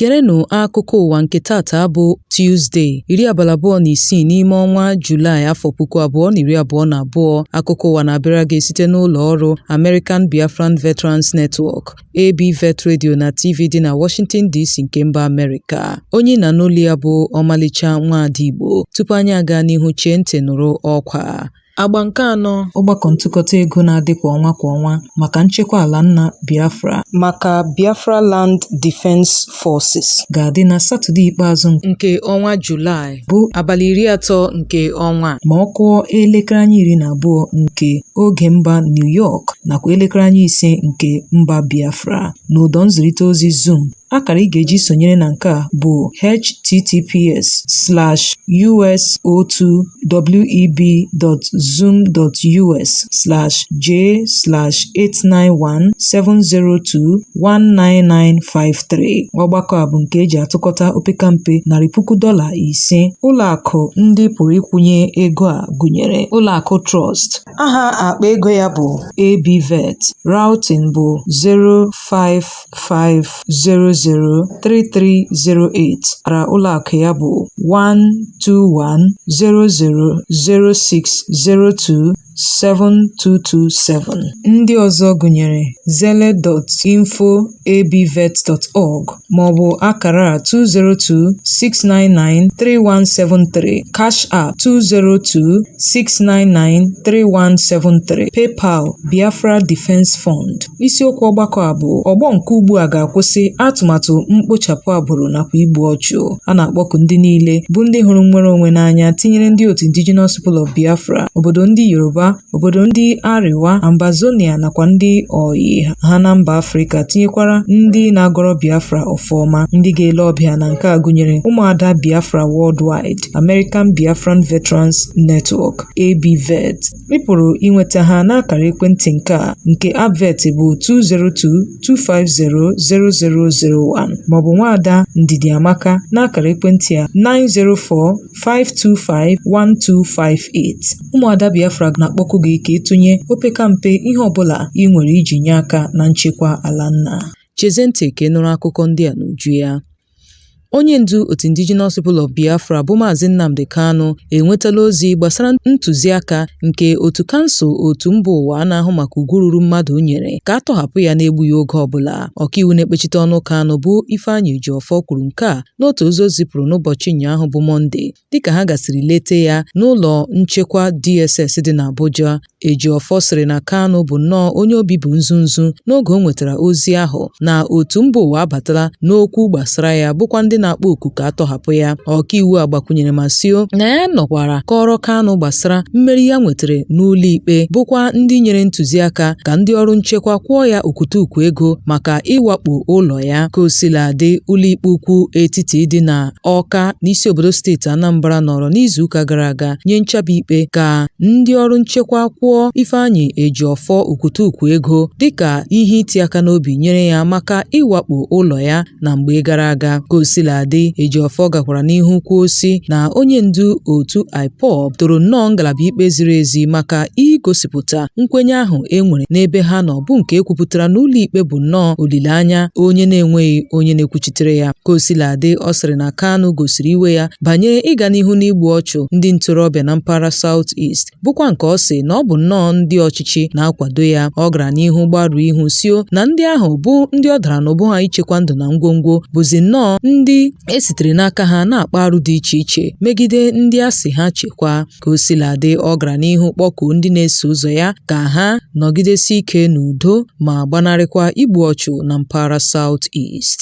Gerenụ akụkọ ụwa nke tata bụ Tuesday, 26 n'ime ọnwa Julaị afọ 2022. Akụkọ ụwa na-abịara gị site n'ụlọ ọrụ American Biafran Veterans Network, ABVet Radio na TV dị na Washington DC nke mba Amerịka. Onye na n'olu ya bụ Omalicha Nwada Igbo. Tupu anyị aga n'ihu, chee ntị nụrụ ọkwa. Agba nke anọ, ọgbakọ ntụkọta ego na-adị kwa ọnwa maka nchekwa ala nna Biafra maka Biafra Land Defense Forces ga-adị na Satọde ikpeazụ nke ọnwa Julaị bụ abalị 30 nke ọnwa ma ọ kụọ elekere 12 nke oge mba New York nakwa elekere 5 nke mba Biafra n'ụdọ nzirịta ozi Zoom. Akara ị ga-eji sonyere na nke a bụ https://us.web.zoom.us/j/89170219953. Ọgbakọ a bụ nke eji atụkọta opekampe $500,000. Ụlọakụ ndị pụrụ ịkwụnye ego a gụnyere ụlọakụ Trust. Aha akpa ego ya bụ ABVet. Routing bụ 055003308. Ara ụlọakụ ya bụ 1210060272227. Ndị ọzọ gụnyere zele.info.abvet.org maọbụ akara 202-699-3173, Cash App 202-699-3173, PayPal Biafra Defense Fund. Isiokwu ọgbakọ a bụ ọgbọ nke ugbu a ga-akwụsị atụmatụ mkpochapụ agbụrụ nakwa igbu ọchụ. A na-akpọku ndị niile bụ ndị hụrụ nnwere onwe n'anya, tinyere ndị otu Indigenous People of Biafra, obodo ndị Yoruba, obodo ndị Ariwa, Ambazonia nakwa ndị Oyi ha na mba Afrịka, tinyekwara ndị na-agọrọ Biafra ọfọma. Ndị ga-ele ọbịa na nke a gụnyere ụmụada Biafra Worldwide, American Biafran Veterans Network, ABVet. Ị pụrụ inweta ha n'akara ekwentị nke ABVet bụ 202-250-0001 maọbụ nwaada Ndidi Amaka n'akara ekwentị a 904-525-1258. Ụmụada Biafra na-akpọku gị ka ịtụnye opekampe ihe ọbụla ị nwere iji nye aka na nchekwa ala nna. Chezie ntị ka ị nụrụ akụkọ ndị a n'uju ya. Onye ndu otu Indigenous People of Biafra bụ Maazị Nnamdi Kanu enwetala ozi gbasara ntụziaka nke otu kansụl otu mba ụwa na-ahụ maka ugwu ruru mmadụ nyere ka a tọhapụ ya n'egbughị oge ọbụla. Ọkaiwu na-ekpechite ọnụ Kanu bụ Ifeanyị Ejiofor kwuru nke a n'otu ozi o zipụrụ n'ụbọchị ụnyaahụ bụ Mọnde dịka ha gasịrị lete ya n'ụlọ nchekwa DSS dị n'Abuja. Ejiofor sịrị na Kanu bụ nnọọ onye obi bụ nzuzu n'oge o nwetara ozi ahụ na otu mba ụwa abatala n'okwu gbasara ya, bụkwa ndị na-akpọ oku ka atọhapụ ya. Ọkaiwu a gbakwunyere ma sio na ya nọkwara kọrọ Kanu gbasara mmeri ya nwetara n'ụlọ ikpe, bụkwa ndị nyere ntụziaka ka ndị ọrụ nchekwa kwụọ ya okwutukwu ego maka ịwakpo ụlọ ya. Ka o sila dị, ụlọikpe ukwu etiti dị na Ọka n'isi obodo steeti Anambra nọrọ n'izuụka gara aga nye nchabi ikpe ka ndị ọrụ nchekwa kwụọ Ifeanyị Ejiofor okwutukwu ego dịka ihe iti aka n'obi nyere ya maka ịwakpo ụlọ ya na mgbe gara aga. Ka o sila dị, Ejiofor gakwara n'ihu kwuo si na onye ndu otu IPOB toro nnọọ ngalaba ikpe ziri ezi maka igosipụta nkwenye ahụ enwere n'ebe ha nọ, bụ nke ekwupụtara n'ụlọ ikpe bụ nnọọ olileanya onye na-enweghị onye na-ekwuchitere ya. Ka o sila dị, ọ sịrị na Kanu gosiri iwe ya banyere ịga n'ihu n'igbu ọchụ ndị ntorobịa na mpaghara South East, bụkwa nke ọ sị na ọ bụ nnọọ ndị ọchịchị na-akwado ya. Ọ gara n'ihu gbarụ ihu sio na ndị ahụ bụ ndị ọ dara n'ụbụ ha ichekwa ndụ na ngwongwo bụzi nnọọ ndị esitere n'aka ha na-akpa arụ dị iche iche megide ndị a sị ha chekwa. Ka o sila dị, ọ gara n'ihu kpọkuo ndị na-eso ụzọ ya ka ha nọgidesi ike n'udo ma gbanarịkwa igbu ọchụ na mpaghara South East.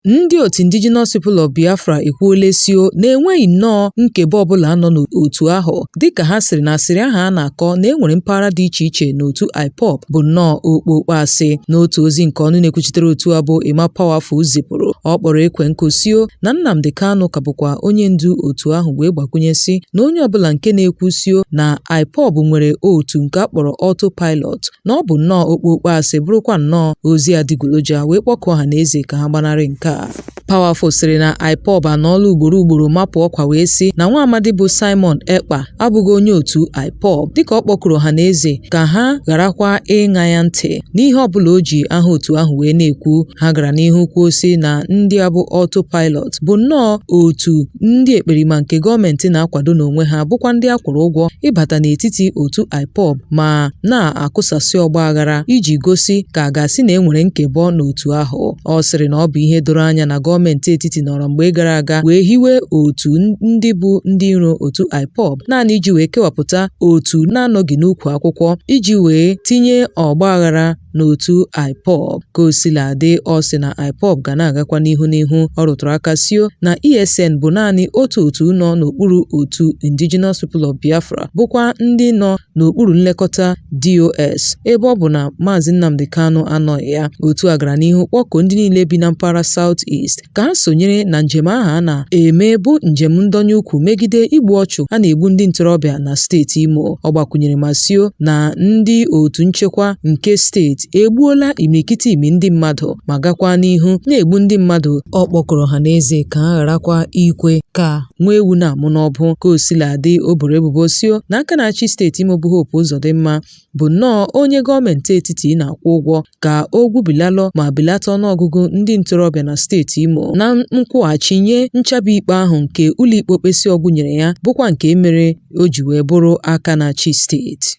Ndị otu Indigenous People of Biafra ekwuola sio na-enweghị nnọọ nkebe ọbụla nọ n'otu ahụ, dịka ha sịrị na asịrị ahụ a na-akọ na enwere mpaghara dị iche iche n'otu IPOB bụ nnọọ okpokpo asị. N'otu ozi nke ọnụ na-ekwuchitere otu a bụ Emma Powerful zipụrụ, ọ kpọrọ ekwe nkụ sio na Nnamdi Kanu ka bụkwa onye ndu otu ahụ, wee gbakwunye sị na onye ọbụla nke na-ekwu sio na IPOB nwere otu nke a kpọrọ autopilot na ọ bụ nnọọ okpokpo asị, bụrụkwa nnọọ ozi adịgboroja, wee kpọkọọ ọha na eze ka ha gbanarị nke a. Powerful sịrị na IPOB anọọla ugboro mapụ ọkwa wee sị na nwa amadi bụ Simon Ekpa abụghị onye otu IPOB, dịka ọ kpọkụrụ ọhaneze ka ha gharakwa ịṅa ya ntị n'ihe ọbụla o ji aha otu ahụ wee na-ekwu. Ha gara n'ihu kwuo sị na ndị a bụ Autopilot bụ nnọọ otu ndị ekperima nke gọọmenti na-akwado n'onwe ha, bụkwa ndị a kwụrụ ụgwọ ịbata n'etiti otu IPOB ma na-akụsasị ọgba aghara iji gosi ka a ga-asị na enwere nkebọ n'otu ahụ. Ọ sịrị na ọ bụ ihe doro anya na gọọmenti etiti nọrọ mgbe gara aga wee hiwe otu ndị bụ ndị iro otu IPOB naanị iji wee kewapụta otu na-anọghị n'ukwu akwụkwọ iji wee tinye ọgba aghara n'otu IPOB. Ka o sila dị, ọ sị na IPOB ga na-agakwa n'ihu. Ọ rụtụrụ aka sio na ESN bụ naanị otu nọ n'okpuru otu Indigenous People of Biafra, bụkwa ndị nọ n'okpuru nlekọta DOS, ebe ọ bụ na Maazị Nnamdi Kanu anọghị ya. Otu a gara n'ihu kpọkọ ndị niile bi na mpaghara South East ka ha sonyere na njem ahụ a na-eme bụ njem ndọnye ukwu megide igbu ọchụ a na-egbu ndị ntorobịa na steeti Imo. Ọ gbakwunyere ma sio na ndị otu nchekwa nke steeti egbuola imirikiti ndị mmadụ ma gakwa n'ihu na-egbu ndị mmadụ. Ọ kpọkụrụ ọhaneze ka ha gharakwa ikwe ka nwa ewu na-amụ n'ọbụ. Ka o sila dị, o boro ebubo sio na aka na-achị steeti Imo bụ Hope Uzodimma bụ nnọọ onye gọọmenti etiti na-akwụ ụgwọ ka o gwubilalụ ma belata ọnụọgụgụ ndị ntorobịa na steeti Imo na nkwụghachi nye nchabi ikpe ahụ nke ụlọikpe okpesi ọgwụ nyere ya, bụkwa nke mere o ji wee bụrụ aka na-achị steeti.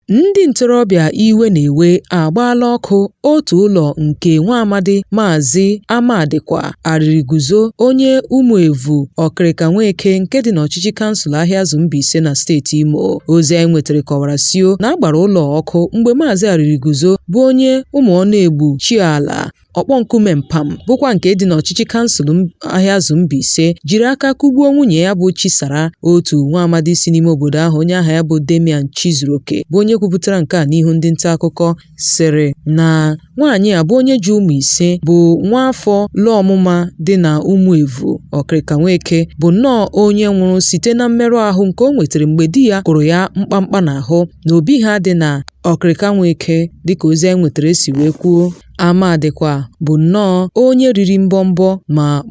Ndị ntorobịa iwe na-ewe agbaala ọkụ otu ụlọ nke nwa amadi Maazị Amadikwa Arịrịguzo onye Ụmụevu Ọkịrịka Nweke nke dị n'ọchịchị kansụl Ahịazụ Mbaise na steeti Imo. Ozi anyị nwetara kọwara sio na agbara ụlọ ọkụ mgbe Maazị Arịrịguzo bụ onye Ụmụọnegbu Chiala Ọkpọnkume Mpam, bụkwa nke dị n'ọchịchị kansụl Ahịazụ Mbaise, jiri aka kụgbuo nwunye ya bụ Chisara, otu nwa amadi si n'ime obodo ahụ onye aha ya bụ Damian Chizuroke bụ onye kwupụtara nke a n'ihu ndị nta akụkọ, sịrị na nwaanyị a bụ onye ji ụmụ 5 bụ nwa afọ lụọ ọmụma dị na Ụmụevu Ọkịrịka Nweke bụ nnọọ onye nwụrụ site na mmerụ ahụ nke o nwetara mgbe di ya kụrụ ya mkpamkpa n'ahụ n'obi ha dị na Ọkịrịka Nweke. Dịka ozi anyị nwetara esi wee kwuo, Amadikwa bụ nnọọ onye riri mbọmbọ ma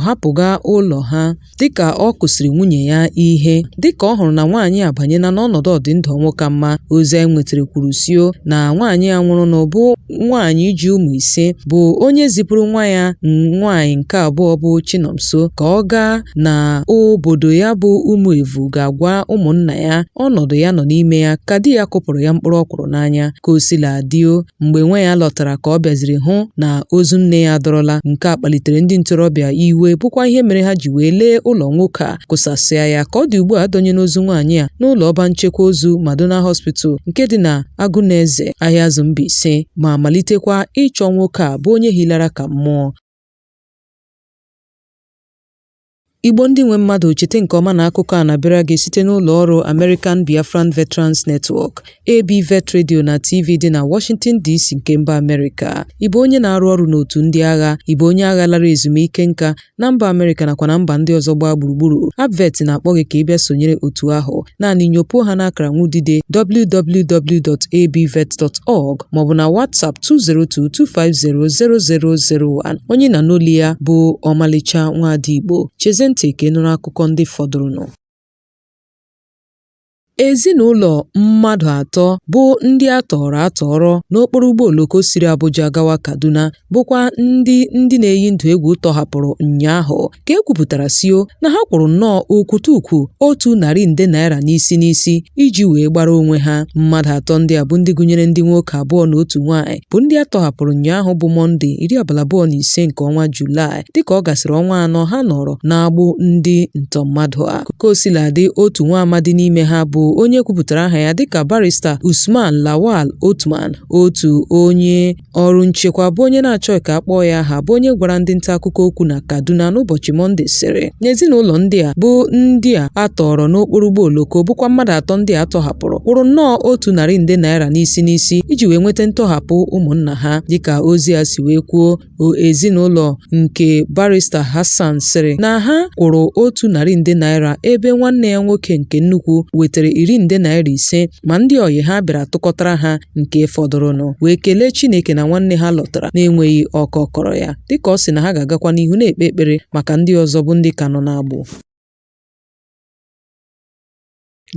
hapụga ụlọ ha dịka ọ kụsiri nwunye ya ihe dịka ọ hụrụ na nwaanyị abanyela n'ọnọdụ ọdịndụ ọnwụ ka mma. Ozi anyị nwetara kwuru sio na nwaanyị a nwụrụ n'ụbụ nwaanyị ji ụmụ 5 bụ onye zipụrụ nwa ya nwaanyị nke abụọ bụ Chinomso ka ọ gaa na obodo ya bụ Ụmụevu ga-agwa ụmụnna ya ọnọdụ ya nọ n'ime ya ka di ya kụpụrụ ya mkpụrụ ọkwụrụ n'anya. Ka o sila dio, mgbe nwa ya lọtara ka ọ bịaziri hụ na ozu nne ya adọrọla. Nke a kpalitere ndị ntorobịa iwe, bụkwa ihe mere ha ji wee lee ụlọ nwoke a kụsasịa ya ka ọ dị ugbu a adọnye n'ozu nwaanyị a n'ụlọ ọba nchekwa ozu Madonna Hospital nke dị na Agụneze Ahịazụ Mbaise ma malitekwa ịchọ nwoke a bụ onye hilara ka mmụọ. Igbo ndị nwe mmadụ, chete nke ọma na akụkọ a na-abịara gị site n'ụlọ ọrụ American Biafran Veterans Network ABVet Radio na TV dị na Washington DC nke mba Amerịka. Ịbụ onye na-arụ ọrụ n'otu ndị agha, ịbụ onye agha lara ezumike nka na mba Amerịka nakwa na mba ndị ọzọ gbaa gburugburu, ABVet na-akpọ gị ka ị bịa sonyere otu ahụ. Naanị nyopuo ha n'akara nwudide www.abvet.org maọbụ na WhatsApp 202-250-0001. Onye na n'oli ya bụ Omalicha Nwada Igbo. Cheze ntị ka ị nụrụ akụkọ ndị fọdụrụnụ. Ezinụlọ mmadụ 3 bụ ndị atọrọ n'okporo ụgbọ oloko siri Abuja gawa Kaduna, bụkwa ndị na-eyi ndụ egwu tọhapụrụ ụnyaahụ ka ekwupụtara sio na ha kwụrụ nnọọ okwutukwu 100 nde naira n'isi iji wee gbara onwe ha. Mmadụ 3 ndị a bụ ndị gụnyere ndị nwoke 2 na otu nwaanyị bụ ndị atọhapụrụ ụnyaahụ bụ Mọnde 25 nke ọnwa Julaị, dịka ọ gasịrị ọnwa 4 ha nọrọ na-agbụ ndị ntọ mmadụ a. Ka o sila dị, otu nwa amadi n'ime ha bụ onye kwupụtara aha ya dịka Barrister Usman Lawal Otman, otu onye ọrụ nchekwa bụ onye na-achọ ka akpọọ ya aha bụ onye gwara ndị nta akụkọ okwu na Kaduna n'ụbọchị Mọnde sịrị n'ezinụlọ ndị a bụ ndị a atọrọ n'okporo ụgbọ oloko bụkwa mmadụ 3 ndị a tọhapụrụ kwụrụ nnọọ otu narị nde naira n'isi iji wee nweta ntọhapụ ụmụnna ha. Dịka ozi a si wee kwuo, ezinụlọ nke barista Hassan sịrị na ha kwụrụ otu narị nde naira ebe nwanne ya nwoke nke nnukwu wetara 10 nde naira ma ndị ọyị ha bịara tụkọtara ha nke fọdụrụnụ wee kelee Chineke na nwanne ha lọtara na-enweghị ọkọ kọrọ ya. Dịka ọ sị na ha ga-agakwa n'ihu na-ekpe ekpere maka ndị ọzọ bụ ndị ka nọ n'agbụ.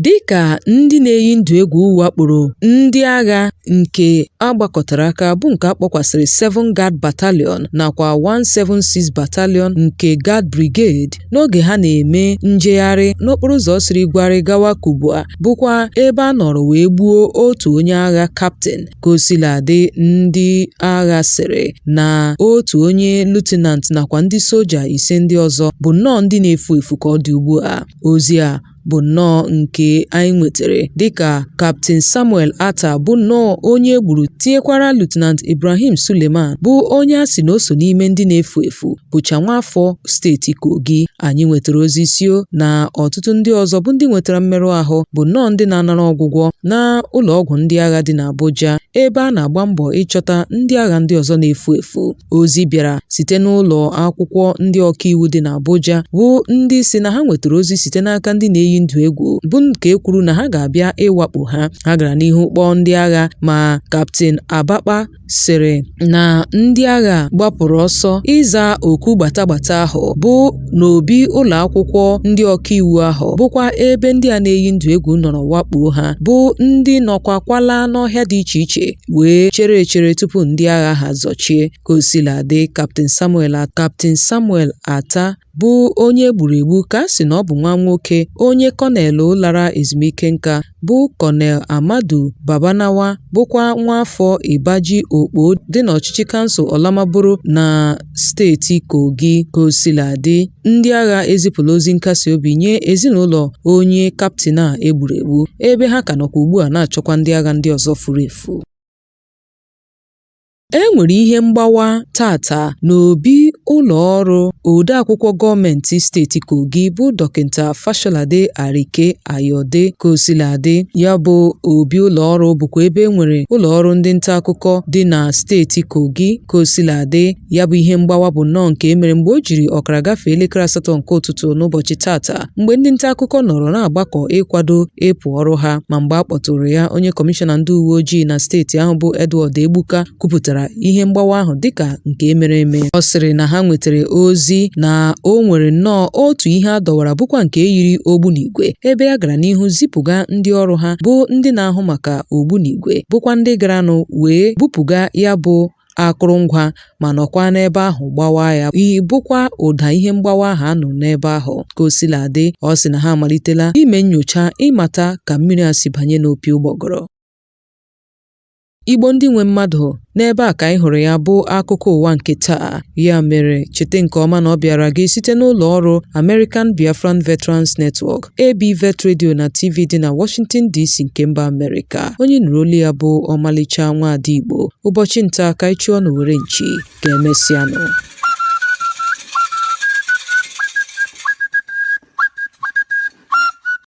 Dịka ndị na-eyi ndụ egwu wakporo ndị agha nke agbakọtara aka bụ nke akpọkwasịrị 7 Guard Battalion nakwa 176 Battalion nke Guard Brigade n'oge ha na-eme njegharị n'okporo ụzọ siri gwarị gawa Kubwa, bụkwa ebe a nọrọ wee gbuo otu onye agha Captain. Kosiladị, ndị agha sịrị na otu onye Lieutenant nakwa ndị soja 5 ndị ọzọ bụ nnọọ ndị na-efu efu ka ọ dị ugbu a. Ozi a bụ nnọọ nke anyị nwetara dịka Captain Samuel Atta bụ nnọọ onye egburu, tinyekwara Lieutenant Ibrahim Suleiman bụ onye a sị na o so n'ime ndị na-efu efu bụcha nwaafọ steeti Kogi. Anyị nwetara ozi sio na ọtụtụ ndị ọzọ bụ ndị nwetara mmerụ ahụ bụ nnọọ ndị na-anara ọgwụgwọ na ụlọọgwụ ndị agha dị n'Abuja, ebe a na-agba mbọ ịchọta ndị agha ndị ọzọ na-efu efu. Ozi bịara site n'ụlọ akwụkwọ ndị ọkaiwu dị n'Abuja bụ ndị si na ha nwetara ozi site n'aka ndị na-eyi ndụ egwu bụ nke kwuru na ha ga-abịa ịwakpo ha. Ha gara n'ihu kpọọ ndị agha, ma Captain Abakpa sịrị na ndị agha gbapụrụ ọsọ ịza oku gbatagbata ahụ bụ n'obi ụlọ akwụkwọ ndị ọkaiwu ahụ, bụkwa ebe ndị a na-eyi ndụ egwu nọrọ wakpo ha, bụ ndị nọkwakwala n'ọhịa dị iche iche wee chere echere tupu ndị agha ha zọchie. Kosiladị, Captain Samuel Atta bụ onye egburu egbu ka a sị na ọ bụ nwa nwoke onye kọnelụ lara ezumike nka bụ Kọnel Amadu Babanawa, bụkwa nwaafọ Ibaji Okpo dị n'ọchịchị kansụl Olamaboro na steeti Kogi. Kosiladị, ndị agha ezipụla ozi nkasi obi nye ezinụlọ onye kaptịn a egburu egbu, ebe ha ka nọkwa ugbu a na-achọkwa ndị agha ndị ọzọ furu efu. E nwere ihe mgbawa tata n'obi ụlọ ọrụ odeakwụkwọ gọọmenti steeti Kogi bụ Dọkịta Fasholade Arike Ayode. Kosiladị, ya bụ obi ụlọ ọrụ bụkwa ebe nwere ụlọ ọrụ ndị nta akụkọ dị na steeti Kogi. Kosiladị, ya bụ ihe mgbawa bụ nnọọ nke emere mgbe o jiri ọkara gafee elekere 8 nke ụtụtụ n'ụbọchị tata, mgbe ndị nta akụkọ nọrọ na-agbakọ ịkwado ịpụ ọrụ ha. Ma mgbe a kpọtụrụ ya, onye kọmishọna ndị uwe ojii na steeti ahụ bụ Edward Egbuka kwupụtara ihe mgbawa ahụ dịka nke emere eme. Ọ sịrị na ha nwetara ozi na o nwere nnọọ otu ihe a dọwara bụkwa nke yiri ogbunigwe, ebe a gara n'ihu zipụga ndị ọrụ ha bụ ndị na-ahụ maka ogbunigwe, bụkwa ndị garanụ wee bupụga ya bụ akụrụngwa ma nọkwa n'ebe ahụ gbawa ya. Bụkwa ụda ihe mgbawa ahụ anụ n'ebe ahụ. Kosiladị, ọ sị na ha amalitela ime nnyocha ịmata ka mmiri a si banye n'opi ụgbọgọrọ. Igbo ndị nwe mmadụ, n'ebe a ka anyị hụrụ ya bụ akụkọ ụwa nke taa. Ya mere, cheta nke ọma na ọ bịara gị site n'ụlọ ọrụ American Biafran Veterans Network, ABVet Radio na TV dị na Washington DC nke mba Amerịka. Onye nụrụ olu ya bụ Omalicha Nwada Igbo. Ụbọchị nta ka anyị chụọ n'Owere nchi, ka emesịanụ.